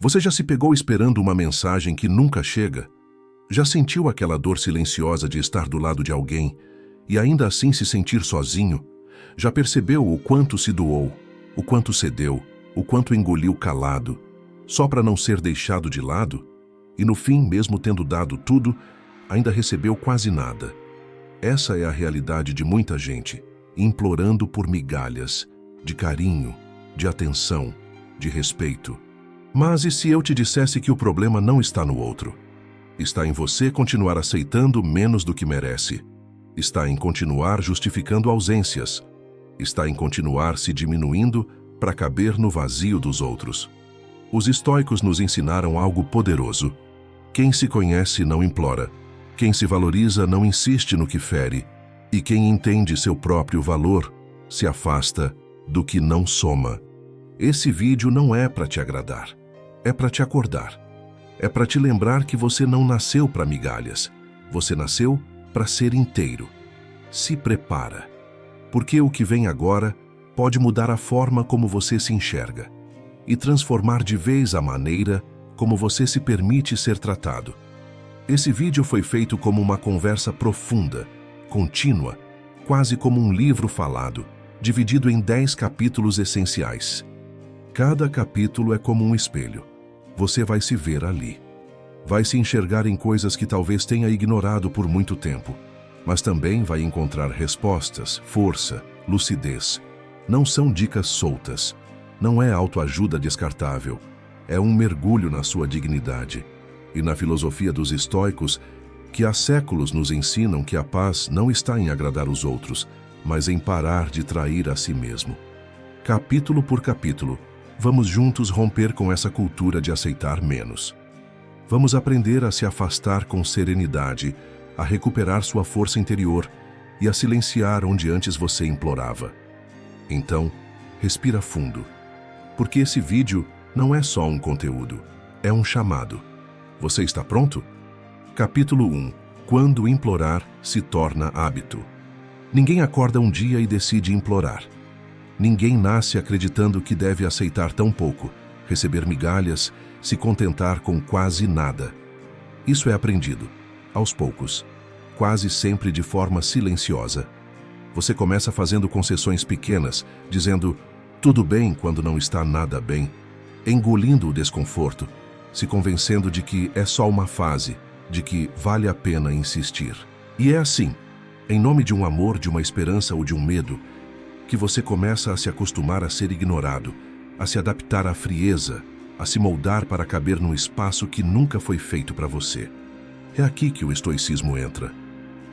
Você já se pegou esperando uma mensagem que nunca chega? Já sentiu aquela dor silenciosa de estar do lado de alguém e ainda assim se sentir sozinho? Já percebeu o quanto se doou, o quanto cedeu, o quanto engoliu calado, só para não ser deixado de lado? E no fim, mesmo tendo dado tudo, ainda recebeu quase nada. Essa é a realidade de muita gente, implorando por migalhas, de carinho, de atenção, de respeito. Mas e se eu te dissesse que o problema não está no outro? Está em você continuar aceitando menos do que merece. Está em continuar justificando ausências. Está em continuar se diminuindo para caber no vazio dos outros. Os estoicos nos ensinaram algo poderoso. Quem se conhece não implora. Quem se valoriza não insiste no que fere. E quem entende seu próprio valor se afasta do que não soma. Esse vídeo não é para te agradar. É para te acordar. É para te lembrar que você não nasceu para migalhas. Você nasceu para ser inteiro. Se prepara. Porque o que vem agora pode mudar a forma como você se enxerga e transformar de vez a maneira como você se permite ser tratado. Esse vídeo foi feito como uma conversa profunda, contínua, quase como um livro falado, dividido em 10 capítulos essenciais. Cada capítulo é como um espelho. Você vai se ver ali. Vai se enxergar em coisas que talvez tenha ignorado por muito tempo, mas também vai encontrar respostas, força, lucidez. Não são dicas soltas. Não é autoajuda descartável. É um mergulho na sua dignidade. E na filosofia dos estoicos, que há séculos nos ensinam que a paz não está em agradar os outros, mas em parar de trair a si mesmo. Capítulo por capítulo, vamos juntos romper com essa cultura de aceitar menos. Vamos aprender a se afastar com serenidade, a recuperar sua força interior e a silenciar onde antes você implorava. Então, respira fundo, porque esse vídeo não é só um conteúdo, é um chamado. Você está pronto? Capítulo 1. Quando implorar se torna hábito. Ninguém acorda um dia e decide implorar. Ninguém nasce acreditando que deve aceitar tão pouco, receber migalhas, se contentar com quase nada. Isso é aprendido, aos poucos, quase sempre de forma silenciosa. Você começa fazendo concessões pequenas, dizendo tudo bem quando não está nada bem, engolindo o desconforto, se convencendo de que é só uma fase, de que vale a pena insistir. E é assim, em nome de um amor, de uma esperança ou de um medo, que você começa a se acostumar a ser ignorado, a se adaptar à frieza, a se moldar para caber num espaço que nunca foi feito para você. É aqui que o estoicismo entra,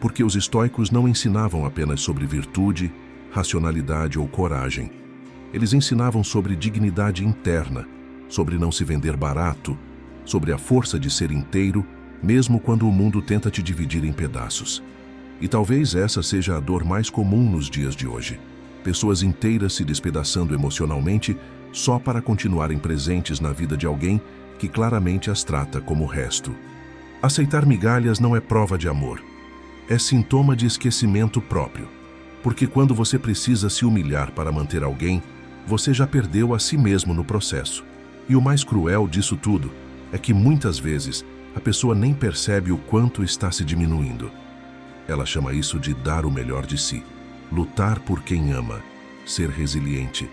porque os estoicos não ensinavam apenas sobre virtude, racionalidade ou coragem. Eles ensinavam sobre dignidade interna, sobre não se vender barato, sobre a força de ser inteiro, mesmo quando o mundo tenta te dividir em pedaços. E talvez essa seja a dor mais comum nos dias de hoje. Pessoas inteiras se despedaçando emocionalmente só para continuarem presentes na vida de alguém que claramente as trata como o resto. Aceitar migalhas não é prova de amor. É sintoma de esquecimento próprio. Porque quando você precisa se humilhar para manter alguém, você já perdeu a si mesmo no processo. E o mais cruel disso tudo é que muitas vezes a pessoa nem percebe o quanto está se diminuindo. Ela chama isso de dar o melhor de si, lutar por quem ama, ser resiliente.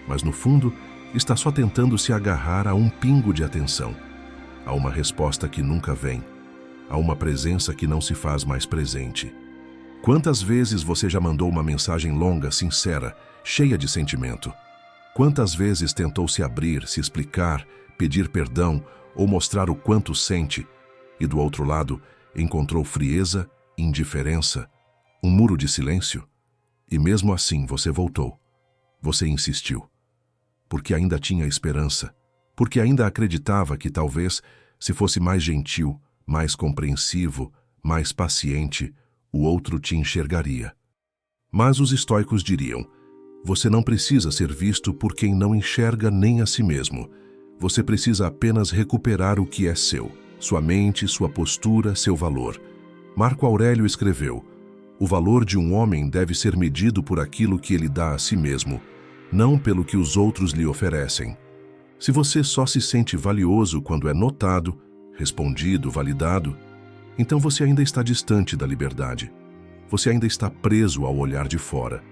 Mas no fundo, está só tentando se agarrar a um pingo de atenção, a uma resposta que nunca vem, a uma presença que não se faz mais presente. Quantas vezes você já mandou uma mensagem longa, sincera, cheia de sentimento? Quantas vezes tentou se abrir, se explicar, pedir perdão ou mostrar o quanto sente, e do outro lado encontrou frieza, indiferença, um muro de silêncio? E mesmo assim você voltou. Você insistiu. Porque ainda tinha esperança. Porque ainda acreditava que talvez, se fosse mais gentil, mais compreensivo, mais paciente, o outro te enxergaria. Mas os estoicos diriam: você não precisa ser visto por quem não enxerga nem a si mesmo. Você precisa apenas recuperar o que é seu, sua mente, sua postura, seu valor. Marco Aurélio escreveu: o valor de um homem deve ser medido por aquilo que ele dá a si mesmo, não pelo que os outros lhe oferecem. Se você só se sente valioso quando é notado, respondido, validado, então você ainda está distante da liberdade. Você ainda está preso ao olhar de fora.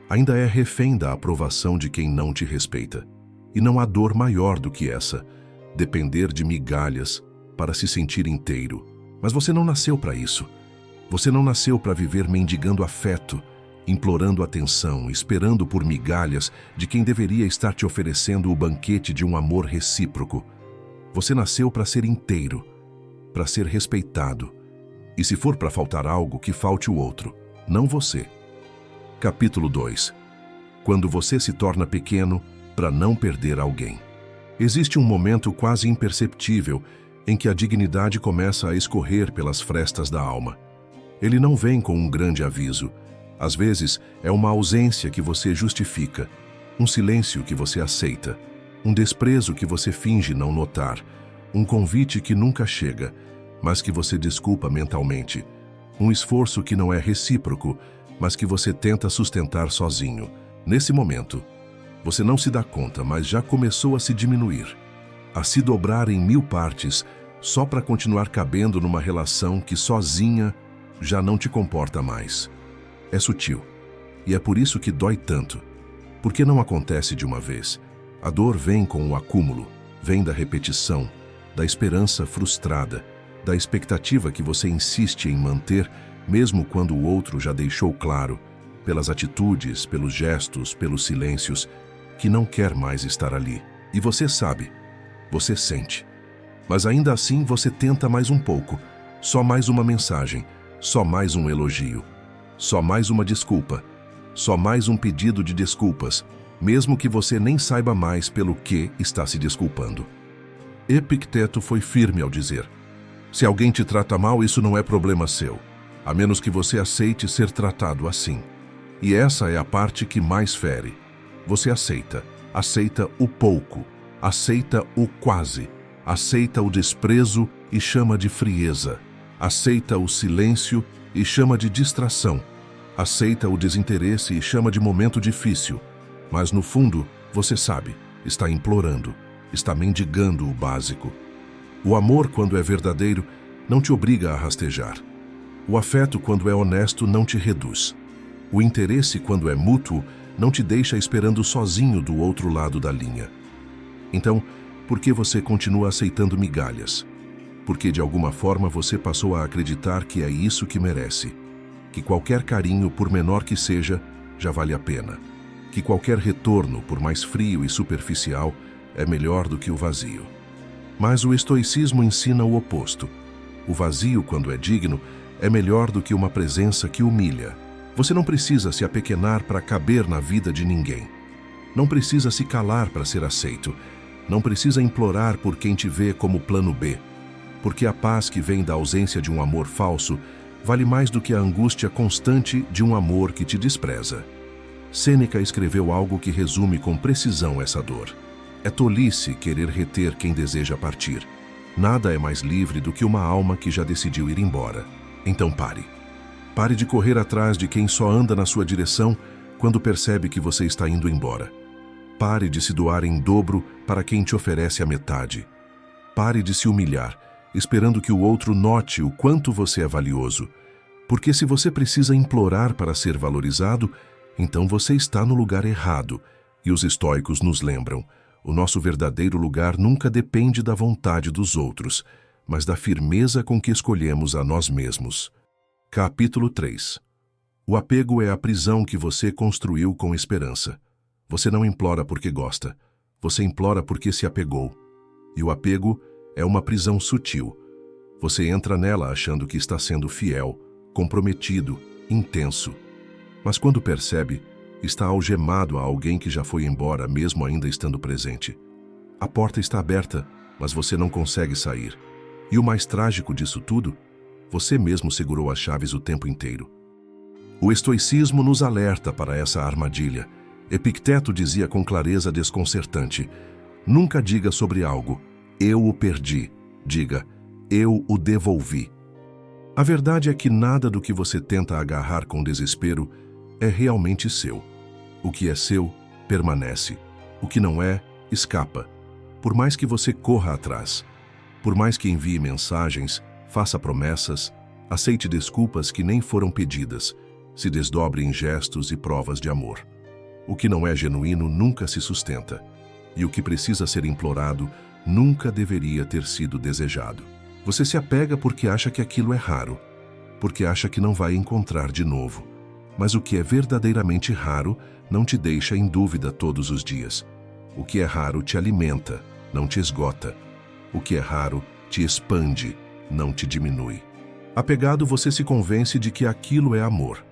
Ainda é refém da aprovação de quem não te respeita. E não há dor maior do que essa, depender de migalhas para se sentir inteiro. Mas você não nasceu para isso. Você não nasceu para viver mendigando afeto, implorando atenção, esperando por migalhas de quem deveria estar te oferecendo o banquete de um amor recíproco. Você nasceu para ser inteiro, para ser respeitado. E se for para faltar algo, que falte o outro, não você. Capítulo 2. Quando você se torna pequeno para não perder alguém. Existe um momento quase imperceptível em que a dignidade começa a escorrer pelas frestas da alma. Ele não vem com um grande aviso. Às vezes, é uma ausência que você justifica, um silêncio que você aceita, um desprezo que você finge não notar, um convite que nunca chega, mas que você desculpa mentalmente, um esforço que não é recíproco, mas que você tenta sustentar sozinho. Nesse momento, você não se dá conta, mas já começou a se diminuir, a se dobrar em 1000 partes, só para continuar cabendo numa relação que sozinha já não te comporta mais. É sutil, e é por isso que dói tanto, porque não acontece de uma vez. A dor vem com o acúmulo, vem da repetição, da esperança frustrada, da expectativa que você insiste em manter, mesmo quando o outro já deixou claro, pelas atitudes, pelos gestos, pelos silêncios, que não quer mais estar ali. E você sabe, você sente. Mas ainda assim você tenta mais um pouco, só mais uma mensagem, só mais um elogio, só mais uma desculpa, só mais um pedido de desculpas, mesmo que você nem saiba mais pelo que está se desculpando. Epicteto foi firme ao dizer: se alguém te trata mal, isso não é problema seu, a menos que você aceite ser tratado assim. E essa é a parte que mais fere. Você aceita o pouco, aceita o quase, aceita o desprezo e chama de frieza, aceita o silêncio e chama de distração, aceita o desinteresse e chama de momento difícil. Mas no fundo, você sabe, está implorando, está mendigando o básico. O amor, quando é verdadeiro, não te obriga a rastejar. O afeto, quando é honesto, não te reduz. O interesse, quando é mútuo, não te deixa esperando sozinho do outro lado da linha. Então, por que você continua aceitando migalhas? Porque de alguma forma você passou a acreditar que é isso que merece. Que qualquer carinho, por menor que seja, já vale a pena. Que qualquer retorno, por mais frio e superficial, é melhor do que o vazio. Mas o estoicismo ensina o oposto. O vazio, quando é digno, é melhor do que uma presença que humilha. Você não precisa se apequenar para caber na vida de ninguém. Não precisa se calar para ser aceito. Não precisa implorar por quem te vê como plano B. Porque a paz que vem da ausência de um amor falso vale mais do que a angústia constante de um amor que te despreza. Sêneca escreveu algo que resume com precisão essa dor. É tolice querer reter quem deseja partir. Nada é mais livre do que uma alma que já decidiu ir embora. Então pare. Pare de correr atrás de quem só anda na sua direção quando percebe que você está indo embora. Pare de se doar em dobro para quem te oferece a metade. Pare de se humilhar, esperando que o outro note o quanto você é valioso. Porque se você precisa implorar para ser valorizado, então você está no lugar errado. E os estoicos nos lembram: o nosso verdadeiro lugar nunca depende da vontade dos outros, mas da firmeza com que escolhemos a nós mesmos. Capítulo 3. O apego é a prisão que você construiu com esperança. Você não implora porque gosta, você implora porque se apegou. E o apego é uma prisão sutil. Você entra nela achando que está sendo fiel, comprometido, intenso. Mas quando percebe, está algemado a alguém que já foi embora, mesmo ainda estando presente. A porta está aberta, mas você não consegue sair. E o mais trágico disso tudo, você mesmo segurou as chaves o tempo inteiro. O estoicismo nos alerta para essa armadilha. Epicteto dizia com clareza desconcertante: nunca diga sobre algo, eu o perdi. Diga, eu o devolvi. A verdade é que nada do que você tenta agarrar com desespero é realmente seu. O que é seu, permanece. O que não é, escapa. Por mais que você corra atrás, por mais que envie mensagens, faça promessas, aceite desculpas que nem foram pedidas, se desdobre em gestos e provas de amor. O que não é genuíno nunca se sustenta, e o que precisa ser implorado nunca deveria ter sido desejado. Você se apega porque acha que aquilo é raro, porque acha que não vai encontrar de novo. Mas o que é verdadeiramente raro não te deixa em dúvida todos os dias. O que é raro te alimenta, não te esgota. O que é raro te expande, não te diminui. Apegado, você se convence de que aquilo é amor,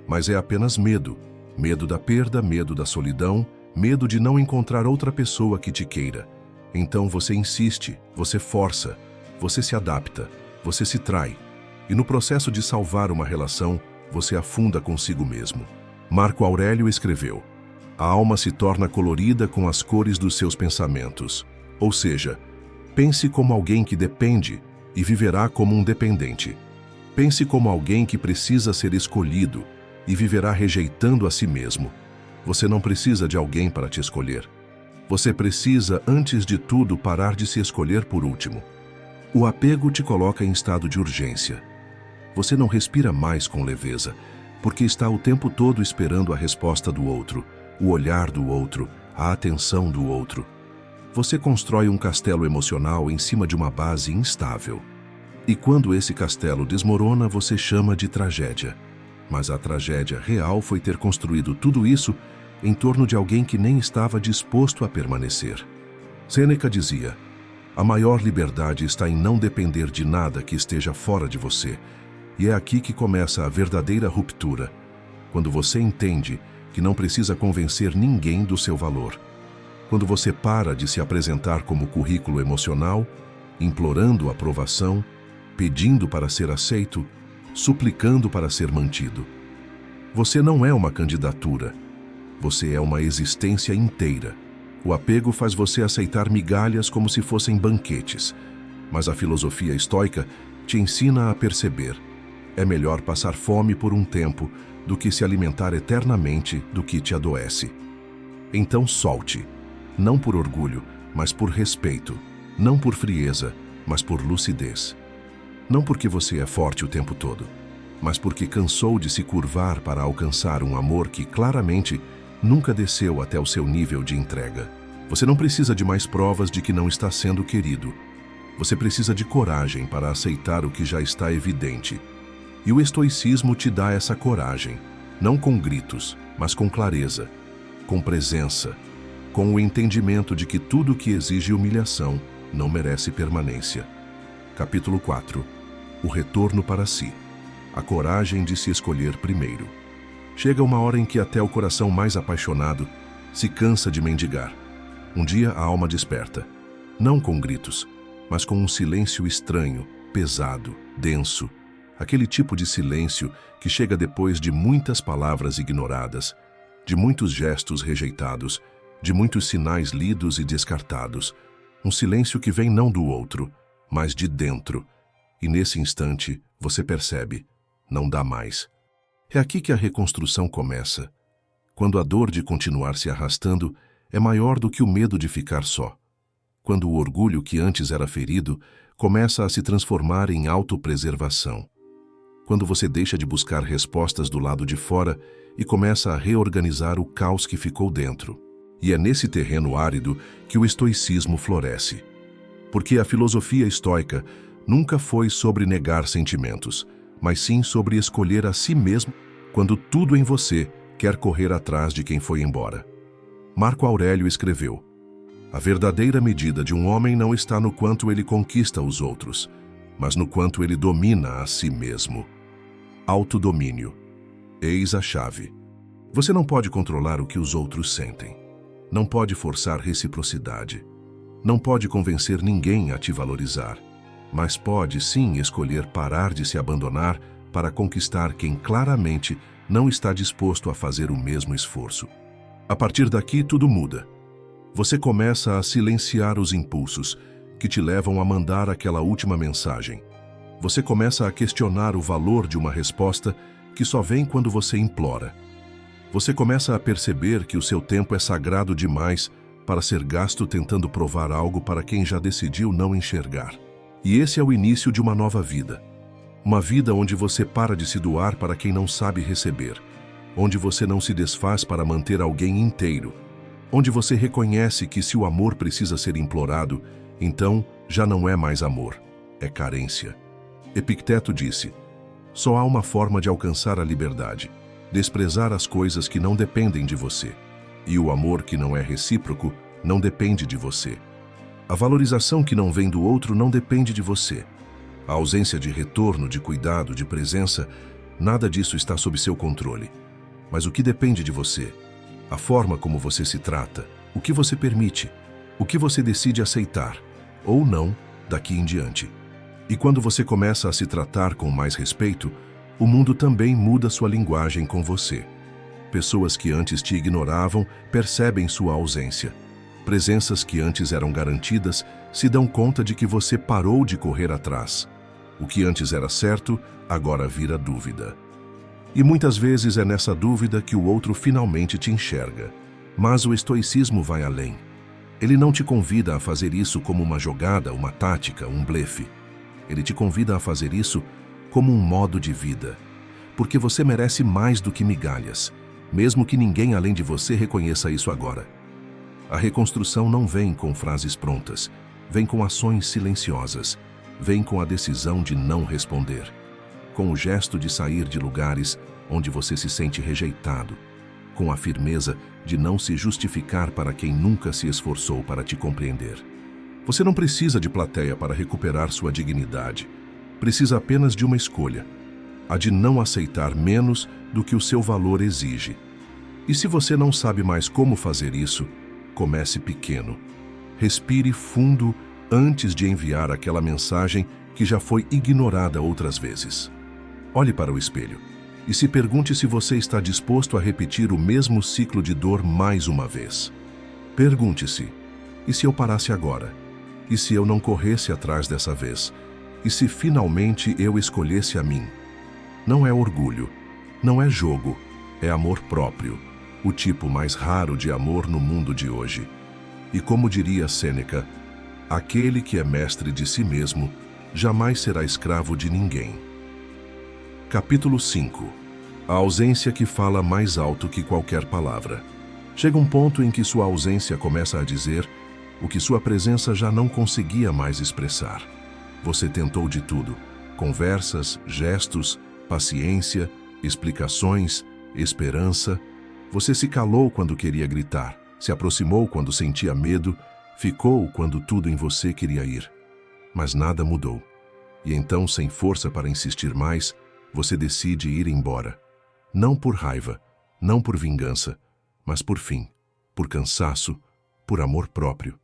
mas é apenas medo. Medo da perda, medo da solidão, medo de não encontrar outra pessoa que te queira. Então você insiste, você força, você se adapta, você se trai. E no processo de salvar uma relação, você afunda consigo mesmo. Marco Aurélio escreveu: a alma se torna colorida com as cores dos seus pensamentos. Ou seja, pense como alguém que depende e viverá como um dependente. Pense como alguém que precisa ser escolhido e viverá rejeitando a si mesmo. Você não precisa de alguém para te escolher. Você precisa, antes de tudo, parar de se escolher por último. O apego te coloca em estado de urgência. Você não respira mais com leveza, porque está o tempo todo esperando a resposta do outro, o olhar do outro, a atenção do outro. Você constrói um castelo emocional em cima de uma base instável. E quando esse castelo desmorona, você chama de tragédia. Mas a tragédia real foi ter construído tudo isso em torno de alguém que nem estava disposto a permanecer. Sêneca dizia: a maior liberdade está em não depender de nada que esteja fora de você. E é aqui que começa a verdadeira ruptura, quando você entende que não precisa convencer ninguém do seu valor. Quando você para de se apresentar como currículo emocional, implorando aprovação, pedindo para ser aceito, suplicando para ser mantido. Você não é uma candidatura, você é uma existência inteira. O apego faz você aceitar migalhas como se fossem banquetes, mas a filosofia estoica te ensina a perceber: é melhor passar fome por um tempo do que se alimentar eternamente do que te adoece. Então solte, não por orgulho, mas por respeito, não por frieza, mas por lucidez. Não porque você é forte o tempo todo, mas porque cansou de se curvar para alcançar um amor que claramente nunca desceu até o seu nível de entrega. Você não precisa de mais provas de que não está sendo querido. Você precisa de coragem para aceitar o que já está evidente. E o estoicismo te dá essa coragem, não com gritos, mas com clareza, com presença, com o entendimento de que tudo que exige humilhação não merece permanência. Capítulo 4. O retorno para si. A coragem de se escolher primeiro. Chega uma hora em que até o coração mais apaixonado se cansa de mendigar. Um dia a alma desperta, não com gritos, mas com um silêncio estranho, pesado, denso. Aquele tipo de silêncio que chega depois de muitas palavras ignoradas, de muitos gestos rejeitados, de muitos sinais lidos e descartados. Um silêncio que vem não do outro, mas de dentro. E nesse instante, você percebe, não dá mais. É aqui que a reconstrução começa, quando a dor de continuar se arrastando é maior do que o medo de ficar só. Quando o orgulho que antes era ferido começa a se transformar em autopreservação. Quando você deixa de buscar respostas do lado de fora e começa a reorganizar o caos que ficou dentro. E é nesse terreno árido que o estoicismo floresce. Porque a filosofia estoica nunca foi sobre negar sentimentos, mas sim sobre escolher a si mesmo quando tudo em você quer correr atrás de quem foi embora. Marco Aurélio escreveu: a verdadeira medida de um homem não está no quanto ele conquista os outros, mas no quanto ele domina a si mesmo. Autodomínio. Eis a chave. Você não pode controlar o que os outros sentem. Não pode forçar reciprocidade. Não pode convencer ninguém a te valorizar. Mas pode sim escolher parar de se abandonar para conquistar quem claramente não está disposto a fazer o mesmo esforço. A partir daqui tudo muda. Você começa a silenciar os impulsos que te levam a mandar aquela última mensagem. Você começa a questionar o valor de uma resposta que só vem quando você implora. Você começa a perceber que o seu tempo é sagrado demais para ser gasto tentando provar algo para quem já decidiu não enxergar. E esse é o início de uma nova vida. Uma vida onde você para de se doar para quem não sabe receber, onde você não se desfaz para manter alguém inteiro, onde você reconhece que se o amor precisa ser implorado, então já não é mais amor, é carência. Epicteto disse: só há uma forma de alcançar a liberdade: desprezar as coisas que não dependem de você. E o amor que não é recíproco não depende de você. A valorização que não vem do outro não depende de você. A ausência de retorno, de cuidado, de presença, nada disso está sob seu controle. Mas o que depende de você? A forma como você se trata, o que você permite, o que você decide aceitar, ou não, daqui em diante. E quando você começa a se tratar com mais respeito, o mundo também muda sua linguagem com você. Pessoas que antes te ignoravam percebem sua ausência. Presenças que antes eram garantidas se dão conta de que você parou de correr atrás. O que antes era certo, agora vira dúvida. E muitas vezes é nessa dúvida que o outro finalmente te enxerga. Mas o estoicismo vai além. Ele não te convida a fazer isso como uma jogada, uma tática, um blefe. Ele te convida a fazer isso como um modo de vida. Porque você merece mais do que migalhas, mesmo que ninguém além de você reconheça isso agora. A reconstrução não vem com frases prontas, vem com ações silenciosas, vem com a decisão de não responder, com o gesto de sair de lugares onde você se sente rejeitado, com a firmeza de não se justificar para quem nunca se esforçou para te compreender. Você não precisa de plateia para recuperar sua dignidade, precisa apenas de uma escolha, a de não aceitar menos do que o seu valor exige. E se você não sabe mais como fazer isso, comece pequeno. Respire fundo antes de enviar aquela mensagem que já foi ignorada outras vezes. Olhe para o espelho e se pergunte se você está disposto a repetir o mesmo ciclo de dor mais uma vez. Pergunte-se: e se eu parasse agora? E se eu não corresse atrás dessa vez? E se finalmente eu escolhesse a mim? Não é orgulho, não é jogo, é amor próprio, o tipo mais raro de amor no mundo de hoje. E como diria Sêneca, aquele que é mestre de si mesmo jamais será escravo de ninguém. Capítulo 5. A ausência que fala mais alto que qualquer palavra. Chega um ponto em que sua ausência começa a dizer o que sua presença já não conseguia mais expressar. Você tentou de tudo: conversas, gestos, paciência, explicações, esperança. Você se calou quando queria gritar, se aproximou quando sentia medo, ficou quando tudo em você queria ir. Mas nada mudou. E então, sem força para insistir mais, você decide ir embora. Não por raiva, não por vingança, mas por fim, por cansaço, por amor próprio.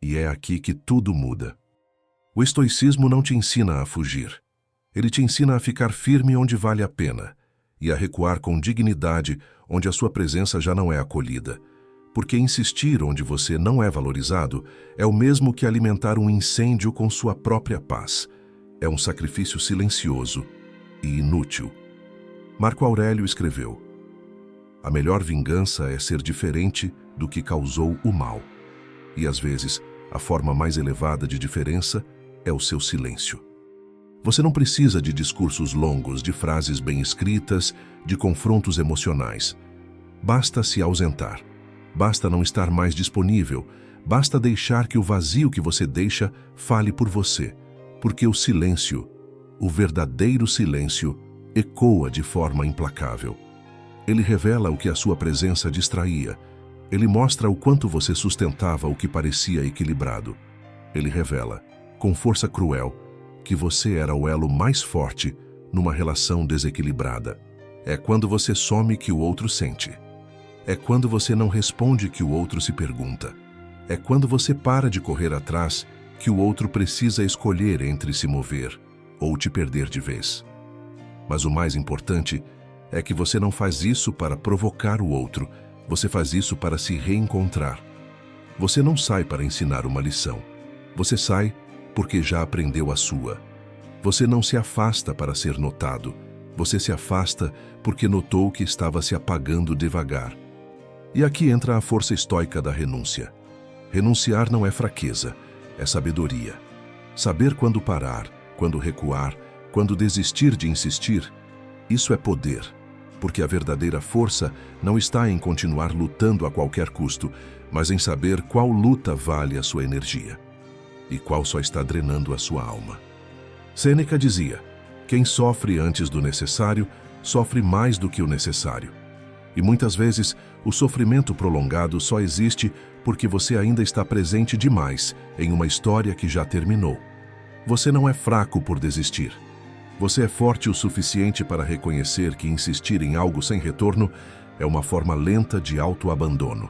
E é aqui que tudo muda. O estoicismo não te ensina a fugir. Ele te ensina a ficar firme onde vale a pena e a recuar com dignidade onde a sua presença já não é acolhida. Porque insistir onde você não é valorizado é o mesmo que alimentar um incêndio com sua própria paz. É um sacrifício silencioso e inútil. Marco Aurélio escreveu: a melhor vingança é ser diferente do que causou o mal. E às vezes, a forma mais elevada de diferença é o seu silêncio. Você não precisa de discursos longos, de frases bem escritas, de confrontos emocionais. Basta se ausentar. Basta não estar mais disponível. Basta deixar que o vazio que você deixa fale por você. Porque o silêncio, o verdadeiro silêncio, ecoa de forma implacável. Ele revela o que a sua presença distraía. Ele mostra o quanto você sustentava o que parecia equilibrado. Ele revela, com força cruel, que você era o elo mais forte numa relação desequilibrada. É quando você some que o outro sente. É quando você não responde que o outro se pergunta. É quando você para de correr atrás que o outro precisa escolher entre se mover ou te perder de vez. Mas o mais importante é que você não faz isso para provocar o outro, você faz isso para se reencontrar. Você não sai para ensinar uma lição. Você sai porque já aprendeu a sua. Você não se afasta para ser notado. Você se afasta porque notou que estava se apagando devagar. E aqui entra a força estoica da renúncia. Renunciar não é fraqueza, é sabedoria. Saber quando parar, quando recuar, quando desistir de insistir, isso é poder, porque a verdadeira força não está em continuar lutando a qualquer custo, mas em saber qual luta vale a sua energia e qual só está drenando a sua alma. Sêneca dizia: quem sofre antes do necessário, sofre mais do que o necessário. E muitas vezes, o sofrimento prolongado só existe porque você ainda está presente demais em uma história que já terminou. Você não é fraco por desistir. Você é forte o suficiente para reconhecer que insistir em algo sem retorno é uma forma lenta de autoabandono.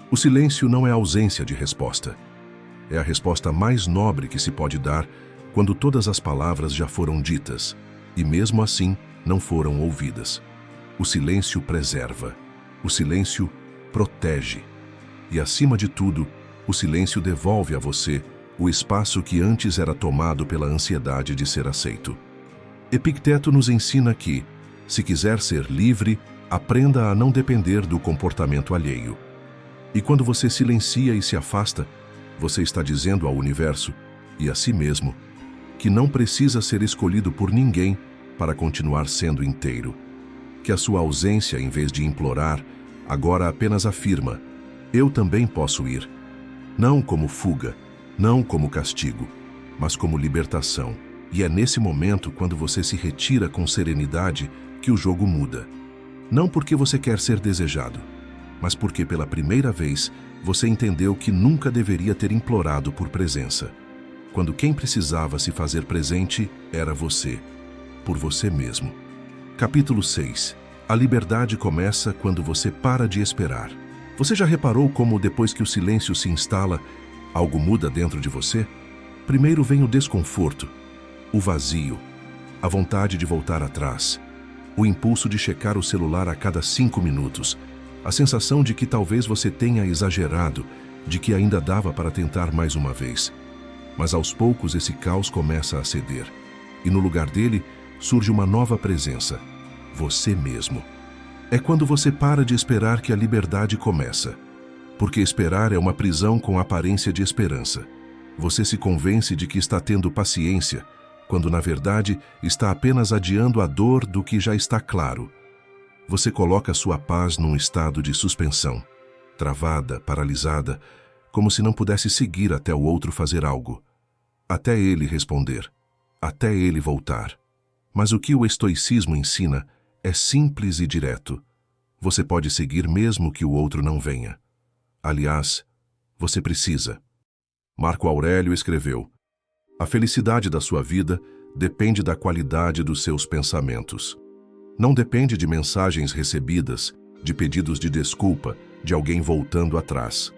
O silêncio não é ausência de resposta. É a resposta mais nobre que se pode dar quando todas as palavras já foram ditas e, mesmo assim, não foram ouvidas. O silêncio preserva. O silêncio protege. E, acima de tudo, o silêncio devolve a você o espaço que antes era tomado pela ansiedade de ser aceito. Epicteto nos ensina que, se quiser ser livre, aprenda a não depender do comportamento alheio. E quando você silencia e se afasta, você está dizendo ao universo e a si mesmo que não precisa ser escolhido por ninguém para continuar sendo inteiro. Que a sua ausência, em vez de implorar, agora apenas afirma: eu também posso ir. Não como fuga, não como castigo, mas como libertação. E é nesse momento, quando você se retira com serenidade, que o jogo muda. Não porque você quer ser desejado, mas porque pela primeira vez você entendeu que nunca deveria ter implorado por presença. Quando quem precisava se fazer presente era você, por você mesmo. Capítulo 6. A liberdade começa quando você para de esperar. Você já reparou como, depois que o silêncio se instala, algo muda dentro de você? Primeiro vem o desconforto, o vazio, a vontade de voltar atrás, o impulso de checar o celular a cada 5 minutos, a sensação de que talvez você tenha exagerado, de que ainda dava para tentar mais uma vez. Mas aos poucos esse caos começa a ceder, e no lugar dele surge uma nova presença: você mesmo. É quando você para de esperar que a liberdade começa, porque esperar é uma prisão com aparência de esperança. Você se convence de que está tendo paciência, quando na verdade está apenas adiando a dor do que já está claro. Você coloca sua paz num estado de suspensão, travada, paralisada, como se não pudesse seguir até o outro fazer algo, até ele responder, até ele voltar. Mas o que o estoicismo ensina é simples e direto. Você pode seguir mesmo que o outro não venha. Aliás, você precisa. Marco Aurélio escreveu: a felicidade da sua vida depende da qualidade dos seus pensamentos. Não depende de mensagens recebidas, de pedidos de desculpa, de alguém voltando atrás.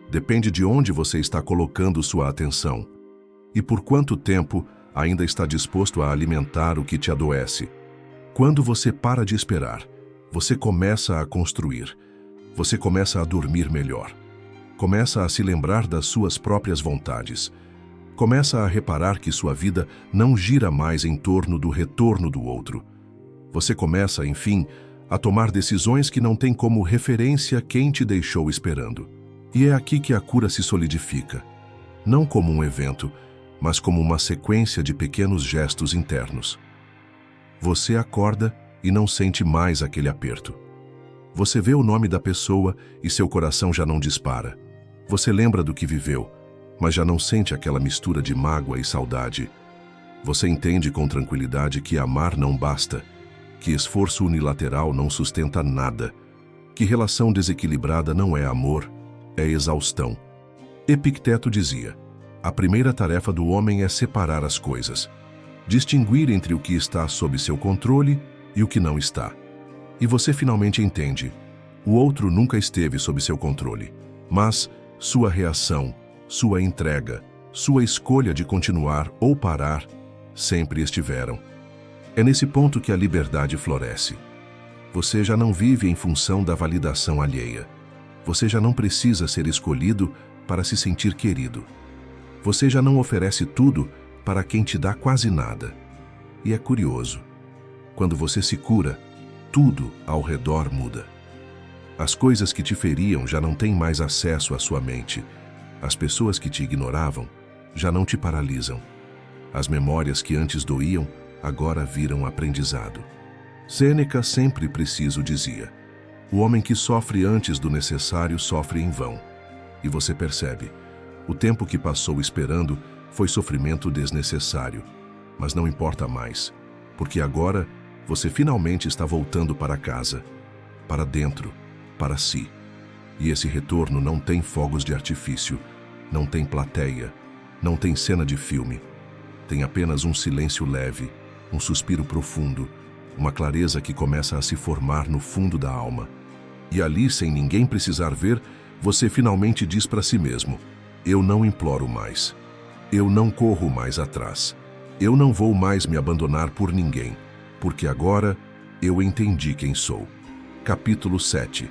Depende de onde você está colocando sua atenção e por quanto tempo ainda está disposto a alimentar o que te adoece. Quando você para de esperar, você começa a construir. Você começa a dormir melhor. Começa a se lembrar das suas próprias vontades. Começa a reparar que sua vida não gira mais em torno do retorno do outro. Você começa, enfim, a tomar decisões que não têm como referência quem te deixou esperando. E é aqui que a cura se solidifica. Não como um evento, mas como uma sequência de pequenos gestos internos. Você acorda e não sente mais aquele aperto. Você vê o nome da pessoa e seu coração já não dispara. Você lembra do que viveu, mas já não sente aquela mistura de mágoa e saudade. Você entende com tranquilidade que amar não basta, que esforço unilateral não sustenta nada, que relação desequilibrada não é amor, é exaustão. Epicteto dizia: a primeira tarefa do homem é separar as coisas, distinguir entre o que está sob seu controle e o que não está. E você finalmente entende: o outro nunca esteve sob seu controle, mas sua reação, sua entrega, sua escolha de continuar ou parar, sempre estiveram. É nesse ponto que a liberdade floresce. Você já não vive em função da validação alheia. Você já não precisa ser escolhido para se sentir querido. Você já não oferece tudo para quem te dá quase nada. E é curioso. Quando você se cura, tudo ao redor muda. As coisas que te feriam já não têm mais acesso à sua mente. As pessoas que te ignoravam já não te paralisam. As memórias que antes doíam, agora viram aprendizado. Sêneca sempre preciso dizia: o homem que sofre antes do necessário sofre em vão. E você percebe, o tempo que passou esperando foi sofrimento desnecessário. Mas não importa mais, porque agora você finalmente está voltando para casa, para dentro, para si. E esse retorno não tem fogos de artifício, não tem plateia, não tem cena de filme. Tem apenas um silêncio leve, um suspiro profundo, uma clareza que começa a se formar no fundo da alma. E ali, sem ninguém precisar ver, você finalmente diz para si mesmo: eu não imploro mais. Eu não corro mais atrás. Eu não vou mais me abandonar por ninguém, porque agora eu entendi quem sou. Capítulo 7.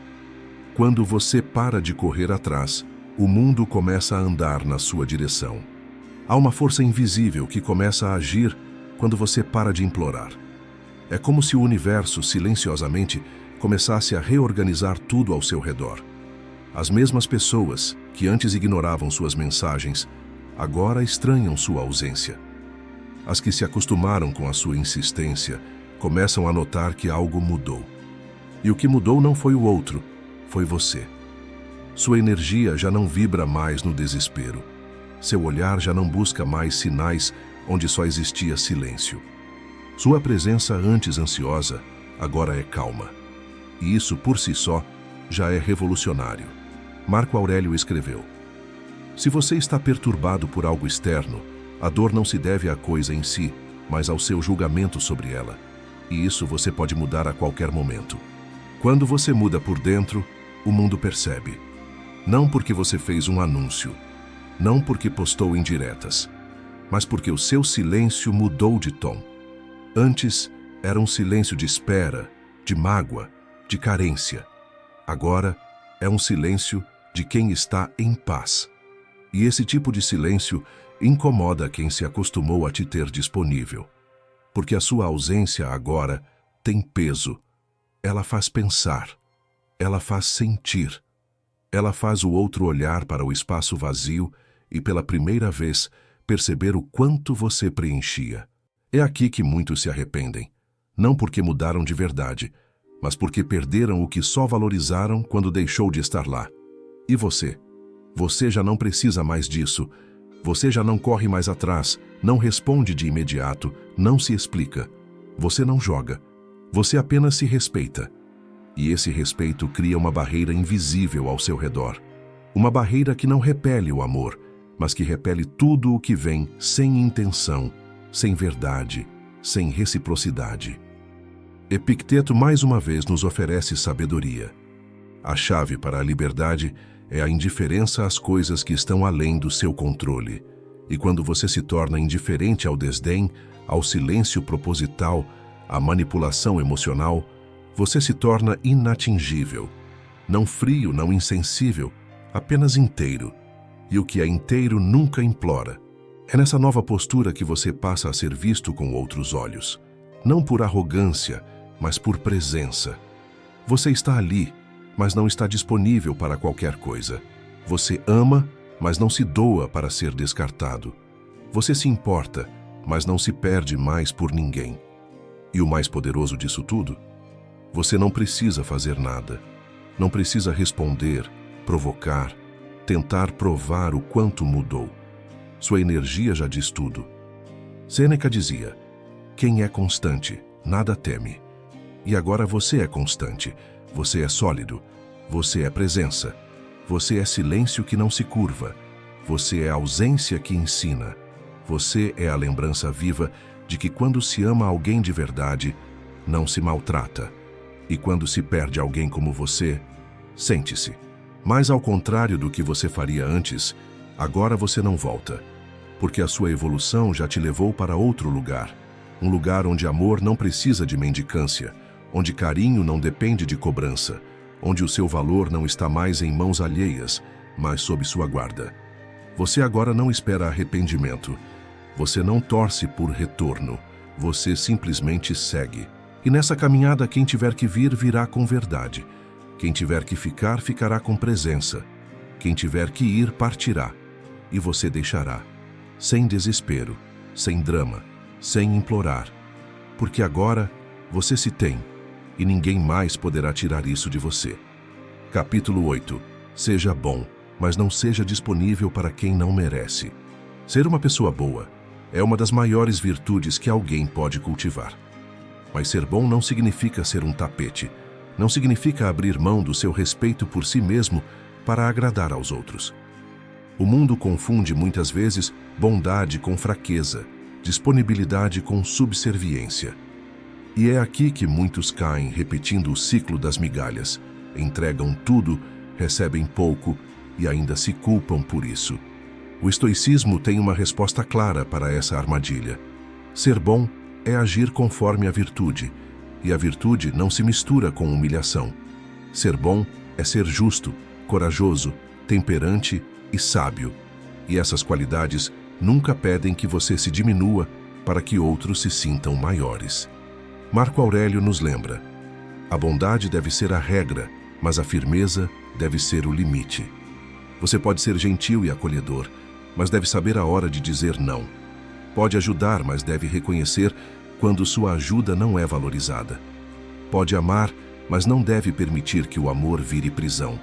Quando você para de correr atrás, o mundo começa a andar na sua direção. Há uma força invisível que começa a agir quando você para de implorar. É como se o universo, silenciosamente, começasse a reorganizar tudo ao seu redor. As mesmas pessoas que antes ignoravam suas mensagens, agora estranham sua ausência. As que se acostumaram com a sua insistência começam a notar que algo mudou. E o que mudou não foi o outro, foi você. Sua energia já não vibra mais no desespero. Seu olhar já não busca mais sinais onde só existia silêncio. Sua presença antes ansiosa, agora é calma. E isso, por si só, já é revolucionário. Marco Aurélio escreveu: se você está perturbado por algo externo, a dor não se deve à coisa em si, mas ao seu julgamento sobre ela. E isso você pode mudar a qualquer momento. Quando você muda por dentro, o mundo percebe. Não porque você fez um anúncio, não porque postou indiretas, mas porque o seu silêncio mudou de tom. Antes, era um silêncio de espera, de mágoa, de carência. Agora, é um silêncio de quem está em paz. E esse tipo de silêncio incomoda quem se acostumou a te ter disponível. Porque a sua ausência agora tem peso. Ela faz pensar. Ela faz sentir. Ela faz o outro olhar para o espaço vazio e, pela primeira vez, perceber o quanto você preenchia. É aqui que muitos se arrependem. Não porque mudaram de verdade, mas porque perderam o que só valorizaram quando deixou de estar lá. E você? Você já não precisa mais disso. Você já não corre mais atrás, não responde de imediato, não se explica. Você não joga. Você apenas se respeita. E esse respeito cria uma barreira invisível ao seu redor. Uma barreira que não repele o amor, mas que repele tudo o que vem sem intenção, sem verdade, sem reciprocidade. Epicteto mais uma vez nos oferece sabedoria. A chave para a liberdade é a indiferença às coisas que estão além do seu controle. E quando você se torna indiferente ao desdém, ao silêncio proposital, à manipulação emocional, você se torna inatingível. Não frio, não insensível, apenas inteiro. E o que é inteiro nunca implora. É nessa nova postura que você passa a ser visto com outros olhos. Não por arrogância, mas por presença. Você está ali, mas não está disponível para qualquer coisa. Você ama, mas não se doa para ser descartado. Você se importa, mas não se perde mais por ninguém. E o mais poderoso disso tudo? Você não precisa fazer nada. Não precisa responder, provocar, tentar provar o quanto mudou. Sua energia já diz tudo. Sêneca dizia: quem é constante, nada teme. E agora você é constante. Você é sólido, você é presença, você é silêncio que não se curva, você é ausência que ensina, você é a lembrança viva de que quando se ama alguém de verdade, não se maltrata, e quando se perde alguém como você, sente-se. Mas ao contrário do que você faria antes, agora você não volta, porque a sua evolução já te levou para outro lugar, um lugar onde amor não precisa de mendicância, onde carinho não depende de cobrança, onde o seu valor não está mais em mãos alheias, mas sob sua guarda. Você agora não espera arrependimento. Você não torce por retorno. Você simplesmente segue. E nessa caminhada, quem tiver que vir, virá com verdade. Quem tiver que ficar, ficará com presença. Quem tiver que ir, partirá, e você deixará, sem desespero, sem drama, sem implorar, porque agora você se tem, e ninguém mais poderá tirar isso de você. Capítulo 8. Seja bom, mas não seja disponível para quem não merece. Ser uma pessoa boa é uma das maiores virtudes que alguém pode cultivar. Mas ser bom não significa ser um tapete, não significa abrir mão do seu respeito por si mesmo para agradar aos outros. O mundo confunde muitas vezes bondade com fraqueza, disponibilidade com subserviência. E é aqui que muitos caem, repetindo o ciclo das migalhas. Entregam tudo, recebem pouco e ainda se culpam por isso. O estoicismo tem uma resposta clara para essa armadilha. Ser bom é agir conforme a virtude, e a virtude não se mistura com humilhação. Ser bom é ser justo, corajoso, temperante e sábio. E essas qualidades nunca pedem que você se diminua para que outros se sintam maiores. Marco Aurélio nos lembra: a bondade deve ser a regra, mas a firmeza deve ser o limite. Você pode ser gentil e acolhedor, mas deve saber a hora de dizer não. Pode ajudar, mas deve reconhecer quando sua ajuda não é valorizada. Pode amar, mas não deve permitir que o amor vire prisão.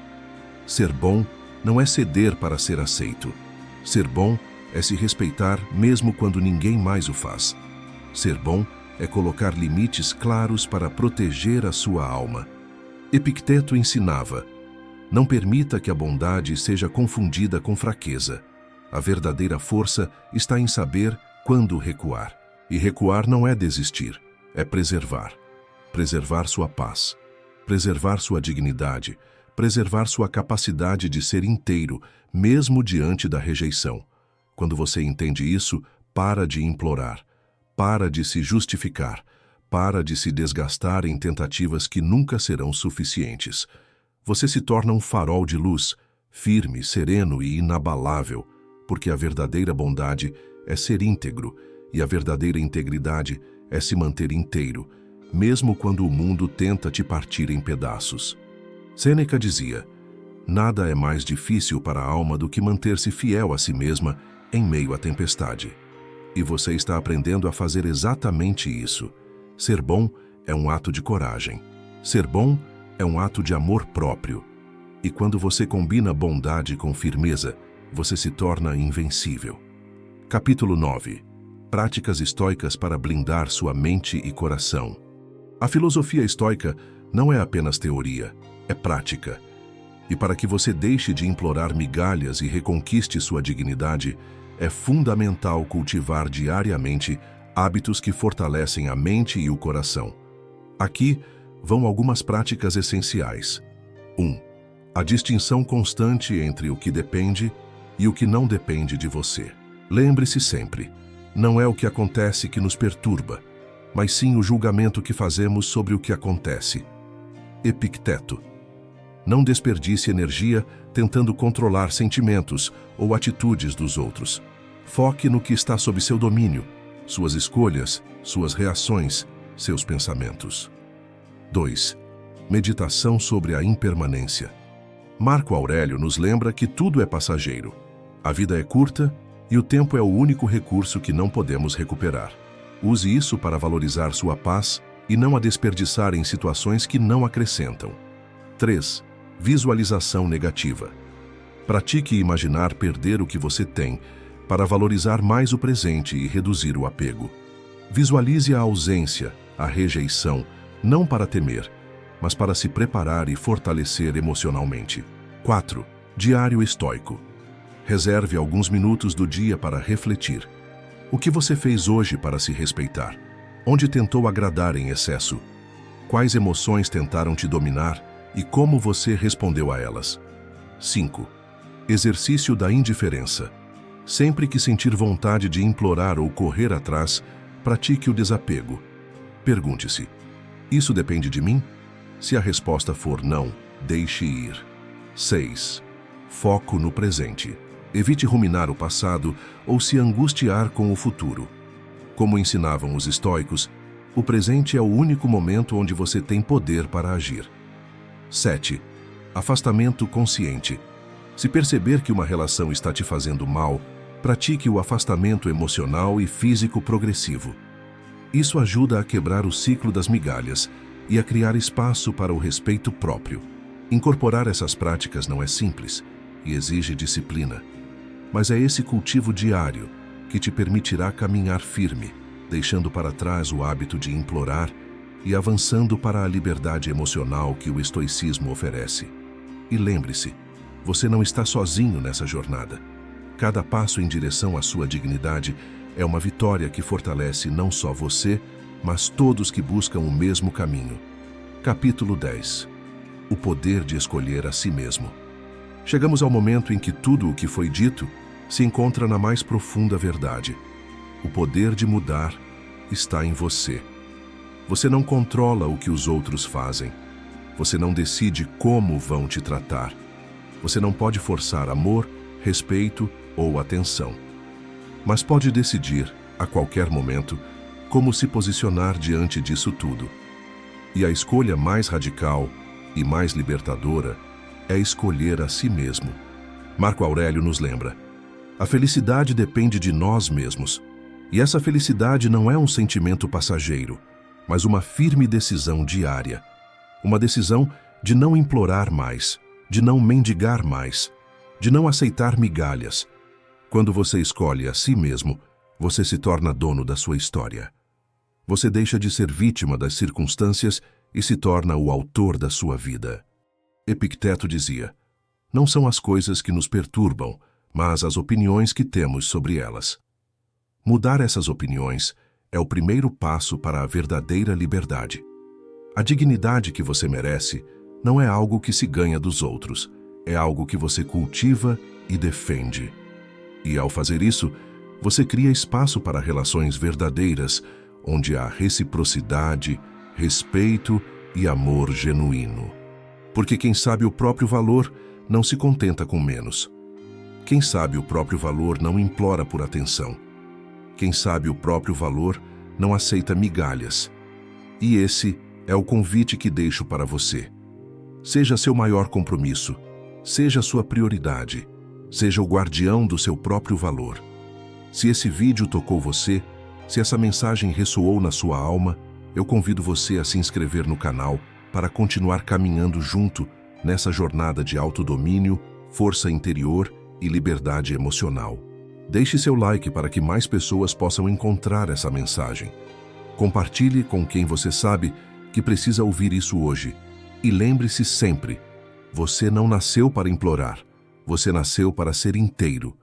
Ser bom não é ceder para ser aceito. Ser bom é se respeitar mesmo quando ninguém mais o faz. Ser bom é colocar limites claros para proteger a sua alma. Epicteto ensinava: não permita que a bondade seja confundida com fraqueza. A verdadeira força está em saber quando recuar. E recuar não é desistir, é preservar. Preservar sua paz, preservar sua dignidade, preservar sua capacidade de ser inteiro, mesmo diante da rejeição. Quando você entende isso, para de implorar, para de se justificar, para de se desgastar em tentativas que nunca serão suficientes. Você se torna um farol de luz, firme, sereno e inabalável, porque a verdadeira bondade é ser íntegro, e a verdadeira integridade é se manter inteiro, mesmo quando o mundo tenta te partir em pedaços. Sêneca dizia: nada é mais difícil para a alma do que manter-se fiel a si mesma em meio à tempestade. E você está aprendendo a fazer exatamente isso. Ser bom é um ato de coragem. Ser bom é um ato de amor próprio. E quando você combina bondade com firmeza, você se torna invencível. Capítulo 9. Práticas estoicas para blindar sua mente e coração. A filosofia estoica não é apenas teoria, é prática. E para que você deixe de implorar migalhas e reconquiste sua dignidade, é fundamental cultivar diariamente hábitos que fortalecem a mente e o coração. Aqui vão algumas práticas essenciais. 1. A distinção constante entre o que depende e o que não depende de você. Lembre-se sempre, não é o que acontece que nos perturba, mas sim o julgamento que fazemos sobre o que acontece. Epicteto. Não desperdice energia tentando controlar sentimentos ou atitudes dos outros. Foque no que está sob seu domínio, suas escolhas, suas reações, seus pensamentos. 2. Meditação sobre a impermanência. Marco Aurélio nos lembra que tudo é passageiro. A vida é curta e o tempo é o único recurso que não podemos recuperar. Use isso para valorizar sua paz e não a desperdiçar em situações que não acrescentam. 3. Visualização negativa. Pratique imaginar perder o que você tem para valorizar mais o presente e reduzir o apego. Visualize a ausência, a rejeição, não para temer, mas para se preparar e fortalecer emocionalmente. 4. Diário estoico. Reserve alguns minutos do dia para refletir. O que você fez hoje para se respeitar? Onde tentou agradar em excesso? Quais emoções tentaram te dominar e como você respondeu a elas? 5. Exercício da indiferença. Sempre que sentir vontade de implorar ou correr atrás, pratique o desapego. Pergunte-se: isso depende de mim? Se a resposta for não, deixe ir. 6. Foco no presente. Evite ruminar o passado ou se angustiar com o futuro. Como ensinavam os estoicos, o presente é o único momento onde você tem poder para agir. 7. Afastamento consciente. Se perceber que uma relação está te fazendo mal, pratique o afastamento emocional e físico progressivo. Isso ajuda a quebrar o ciclo das migalhas e a criar espaço para o respeito próprio. Incorporar essas práticas não é simples e exige disciplina, mas é esse cultivo diário que te permitirá caminhar firme, deixando para trás o hábito de implorar e avançando para a liberdade emocional que o estoicismo oferece. E lembre-se, você não está sozinho nessa jornada. Cada passo em direção à sua dignidade é uma vitória que fortalece não só você, mas todos que buscam o mesmo caminho. Capítulo 10. O poder de escolher a si mesmo. Chegamos ao momento em que tudo o que foi dito se encontra na mais profunda verdade. O poder de mudar está em você. Você não controla o que os outros fazem. Você não decide como vão te tratar. Você não pode forçar amor, respeito ou atenção. Mas pode decidir, a qualquer momento, como se posicionar diante disso tudo. E a escolha mais radical e mais libertadora é escolher a si mesmo. Marco Aurélio nos lembra: a felicidade depende de nós mesmos. E essa felicidade não é um sentimento passageiro, mas uma firme decisão diária. Uma decisão de não implorar mais, de não mendigar mais, de não aceitar migalhas. Quando você escolhe a si mesmo, você se torna dono da sua história. Você deixa de ser vítima das circunstâncias e se torna o autor da sua vida. Epicteto dizia: não são as coisas que nos perturbam, mas as opiniões que temos sobre elas. Mudar essas opiniões é o primeiro passo para a verdadeira liberdade. A dignidade que você merece não é algo que se ganha dos outros, é algo que você cultiva e defende. E ao fazer isso, você cria espaço para relações verdadeiras, onde há reciprocidade, respeito e amor genuíno. Porque quem sabe o próprio valor não se contenta com menos. Quem sabe o próprio valor não implora por atenção. Quem sabe o próprio valor não aceita migalhas. E esse é o convite que deixo para você. Seja seu maior compromisso, seja sua prioridade, seja o guardião do seu próprio valor. Se esse vídeo tocou você, se essa mensagem ressoou na sua alma, eu convido você a se inscrever no canal para continuar caminhando junto nessa jornada de autodomínio, força interior e liberdade emocional. Deixe seu like para que mais pessoas possam encontrar essa mensagem. Compartilhe com quem você sabe que precisa ouvir isso hoje. E lembre-se sempre, você não nasceu para implorar, você nasceu para ser inteiro.